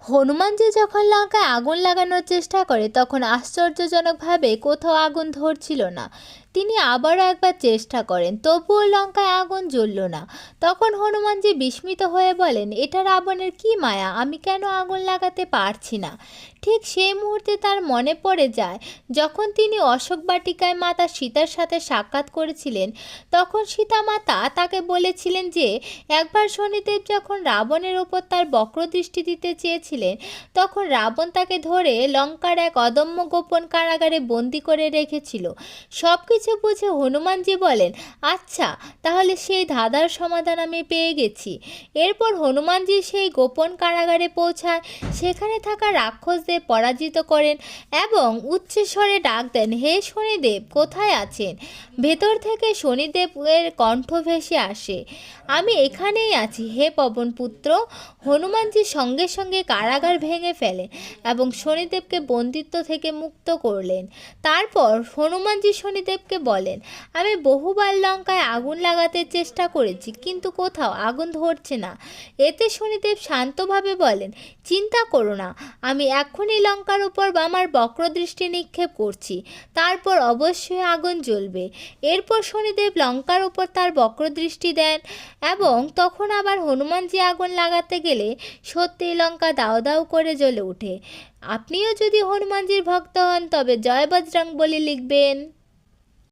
হনুমানজি যখন লঙ্কায় আগুন লাগানোর চেষ্টা করে তখন আশ্চর্যজনকভাবে কোথাও আগুন ধরছিল না। তিনি আবারও একবার চেষ্টা করেন, তবুও লঙ্কায় আগুন জ্বলল না। তখন হনুমানজি বিস্মিত হয়ে বলেন, এটা রাবণের কি মায়া, আমি কেন আগুন লাগাতে পারছি না। ঠিক সেই মুহূর্তে তার মনে পড়ে যায় যখন তিনি অশোক বাটিকায় মাতা সীতার সাথে সাক্ষাৎ করেছিলেন। তখন সীতা মাতা তাকে বলেছিলেন যে একবার শনিদেব যখন রাবণের ওপর তার বক্রদৃষ্টি দিতে চেয়েছিলেন তখন রাবণ তাকে ধরে লঙ্কার এক অদম্য গোপন কারাগারে বন্দি করে রেখেছিল। সব কিছু বুঝে হনুমানজি বলেন, আচ্ছা, তাহলে সেই ধাঁধার সমাধান আমি পেয়ে গেছি। এরপর হনুমানজি সেই গোপন কারাগারে পৌঁছায়, সেখানে থাকা রাক্ষসদের পরাজিত করেন এবং উচ্চস্বরে ডাক দেন, হে শনিদেব, কোথায় আছেন? ভেতর থেকে শনিদেবের কণ্ঠ ভেসে আসে, আমি এখানেই আছি হে পবনপুত্র। হনুমানজি সঙ্গে সঙ্গে কারাগার ভেঙে ফেলেন এবং শনিদেবকে বন্দিত্ব থেকে মুক্ত করলেন। তারপর হনুমানজি শনিদেবকে বলেন, আমি বহুবার লঙ্কায় আগুন লাগাতে চেষ্টা করেছি কিন্তু কোথাও আগুন ধরছে না। এতে শনিদেব শান্তভাবে বলেন, চিন্তা করো না, আমি এক্ষুনি লঙ্কার উপর আমার বক্রদৃষ্টি নিক্ষেপ করছি, তারপর অবশ্যই আগুন জ্বলবে। এরপর শনিদেব লঙ্কার উপর তার বক্রদৃষ্টি দেন এবং তখন আবার হনুমানজি আগুন লাগাতে গেলে সত্যিই লঙ্কা দাউ দাউ করে জ্বলে ওঠে। আপনিও যদি হনুমানজির ভক্ত হন তবে জয় বজরং বলি লিখবেন।